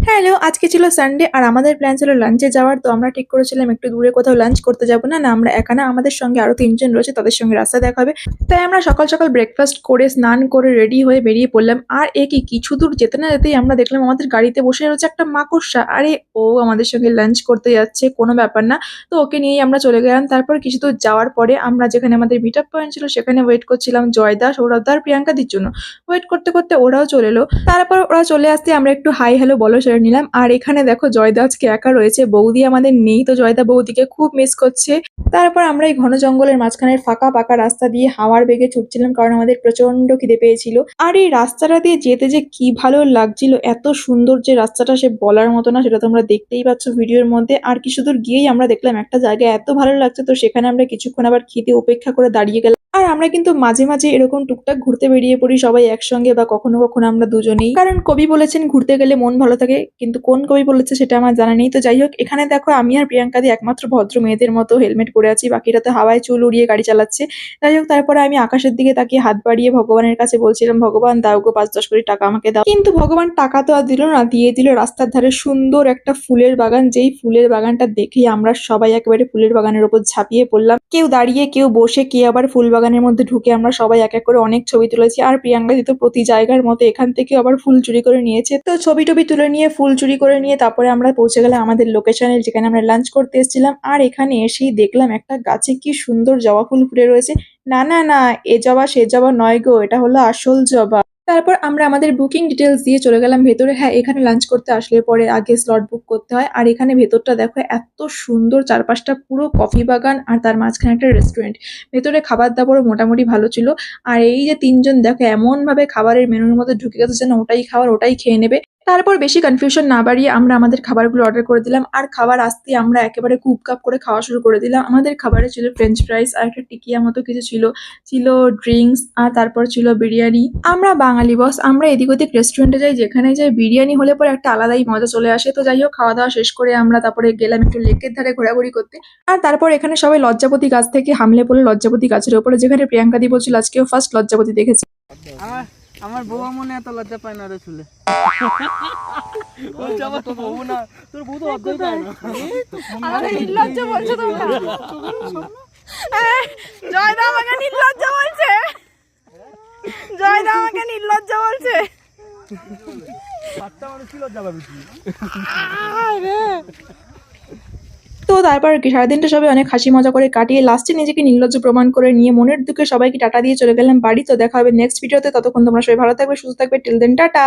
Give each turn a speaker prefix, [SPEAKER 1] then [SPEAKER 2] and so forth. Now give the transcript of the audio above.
[SPEAKER 1] Hello, আজকে ছিল Sunday আর আমাদের প্ল্যান ছিল লাঞ্চে যাওয়ার। তো আমরা ঠিক করেছিলাম একটু দূরে কোথাও লাঞ্চ করতে যাবো না। আমরা একা না, আমাদের সঙ্গে আরো ৩ জন রয়েছে, তাদের সঙ্গে রাস্তায় দেখা হবে। তাই আমরা সকাল, সকাল ব্রেকফাস্ট করে স্নান করে রেডি হয়ে বেরিয়ে পড়লাম। আর এ কি কিছু দূর যেতে না যেতেই আমরা দেখলাম আমাদের গাড়িতে বসে রয়েছে একটা মাকড়সা। আরে ও আমাদের সঙ্গে লাঞ্চ করতে যাচ্ছে, কোনো ব্যাপার না। তো ওকে নিয়েই আমরা চলে গেলাম। তারপর কিছু দূর যাওয়ার পরে আমরা যেখানে আমাদের মিট আপ পয়েন্ট ছিল সেখানে ওয়েট করছিলাম জয়দা, সৌরভদা আর প্রিয়াঙ্কাদির জন্য। ওয়েট করতে, করতে ওরাও চলে এলো। তারপর ওরা চলে আসতে আমরা একটু হাই হ্যালো বলো সেরে নিলাম। আর এখানে দেখো জয়দা আজকে একা রয়েছে, বৌদি আমাদের নেই। তো জয়দা বৌদিকে খুব মিস করছে। তারপর আমরা এই ঘন জঙ্গলের মাঝখানের ফাঁকা পাকা রাস্তা দিয়ে হাওয়ার বেগে ছুটছিলাম, কারণ আমাদের প্রচন্ড খিদে পেয়েছিল। আর এই রাস্তাটা দিয়ে যেতে যে কি ভালো লাগছিল, এত সুন্দর যে রাস্তাটা সে বলার মতো না, সেটা তোমরা দেখতেই পাচ্ছ ভিডিওর মধ্যে। আর কিছু দূর গিয়েই আমরা দেখলাম একটা জায়গায় এত ভালো লাগছে, তো সেখানে আমরা কিছুক্ষণ আবার খিদে উপেক্ষা করে দাঁড়িয়ে গেলাম। আর আমরা কিন্তু মাঝে মাঝে এরকম টুকটাক ঘুরতে বেরিয়ে পড়ি সবাই একসঙ্গে, বা কখনো কখনো আমরা দুজনেই, কারণ কবি বলেছেন ঘুরতে গেলে মন ভালো থাকে। কিন্তু কোন কবি বলেছে সেটা আমার জানা নেই। তো যাই হোক, এখানে দেখো আমি আর প্রিয়াঙ্কাদি একমাত্র ভদ্র মেয়েদের মতো হেলমেট পরে আছি, বাকিরা তো হাওয়ায় চুল উড়িয়ে গাড়ি চালাচ্ছে। যাই হোক, তারপরে আমি আকাশের দিকে তাকিয়ে হাত বাড়িয়ে ভগবানের কাছে বলছিলাম, ভগবান দাও গো ৫-১০ কোটি টাকা আমাকে দাও। কিন্তু ভগবান টাকা তো আর দিল না, দিয়ে দিল রাস্তার ধারে সুন্দর একটা ফুলের বাগান। যেই ফুলের বাগানটা দেখেই আমরা সবাই একেবারে ফুলের বাগানের উপর ঝাঁপিয়ে পড়লাম, কেউ দাঁড়িয়ে কেউ বসে, কে আবার ফুল বাগানের মধ্যে ঢুকে। আমরা সবাই এক এক করে অনেক ছবি তুলেছি। আর প্রিয়াঙ্কা দি তো প্রতি জায়গার মতো এখান থেকেও আবার ফুল চুরি করে নিয়েছে। তো ছবি টবি তুলে নিয়ে, ফুল চুরি করে নিয়ে তারপরে আমরা পৌঁছে গেলাম আমাদের লোকেশনে, যেখানে আমরা লাঞ্চ করতে এসেছিলাম। আর এখানে এসেই দেখলাম একটা গাছে কি সুন্দর জবা ফুল ফুটে রয়েছে। না না না, এ জবা সে জবা নয় গো, এটা হলো আসল জবা। তারপর আমরা আমাদের বুকিং ডিটেলস দিয়ে চলে গেলাম ভেতরে। হ্যাঁ, এখানে লাঞ্চ করতে আসলে পরে আগে স্লট বুক করতে হয়। আর এখানে ভেতরটা দেখো এত সুন্দর, চারপাশটা পুরো কফি বাগান আর তার মাঝখানে একটা রেস্টুরেন্ট। ভেতরে খাবার দাবারও মোটামুটি ভালো ছিল। আর এই যে ৩ জন দেখো এমন ভাবে খাবারের মেনুর মধ্যে ঢুকে গেছে যেন ওটাই খাবার ওটাই খেয়ে নেবে। তারপর বেশি কনফিউশন না বাড়িয়ে আমরা আমাদের খাবারগুলো অর্ডার করে দিলাম। আর খাবার আসতেই আমরা একেবারে কুপ কাপ করে খাওয়া শুরু করে দিলাম। আমাদের খাবারে ছিল ফ্রেঞ্চ ফ্রাইস আর একটা টিকিয়া মতো কিছু ছিল, ছিল ড্রিঙ্কস, আর তারপর ছিল বিরিয়ানি। আমরা বাঙালি বস, আমরা এদিক ওদিক রেস্টুরেন্টে যাই, যেখানে যাই বিরিয়ানি হলে পরে একটা আলাদাই মজা চলে আসে। তো যাই হোক, খাওয়া দাওয়া শেষ করে আমরা তারপরে গেলাম একটু লেকের ধারে ঘোরাঘুরি করতে। আর তারপর এখানে সবাই লজ্জাপতি গাছ থেকে হামলে পড়লো লজ্জাপতি গাছের উপরে, যেখানে প্রিয়াঙ্কা দি বলছিল আজকেও ফার্স্ট লজ্জাপতি দেখেছে।
[SPEAKER 2] আমার আমার বউ মনে এত লজ্জা পায় না রে চুলে। বলছে আমার তো বউ না, তোর বউ তো লজ্জাই পায় না।
[SPEAKER 3] আমাকে নির্লজ্জ বলছো তোমরা? জয়দা আমাকে নির্লজ্জ বলছে, জয়দা আমাকে নির্লজ্জ বলছে।
[SPEAKER 2] বাচ্চা মানুষ কি লজ্জা পাবি তুই?
[SPEAKER 1] তো তারপর কি সারাদিনটা সবাই অনেক হাসি মজা করে কাটিয়ে লাস্টে নিজেকে নির্লজ্জ প্রমাণ করে নিয়ে মনের দুঃখে সবাইকে টাটা দিয়ে চলে গেলাম বাড়ি। তো দেখা হবে নেক্সট ভিডিওতে, ততক্ষণ তোমরা সবাই ভালো থাকবে, সুস্থ থাকবে। Till then tata.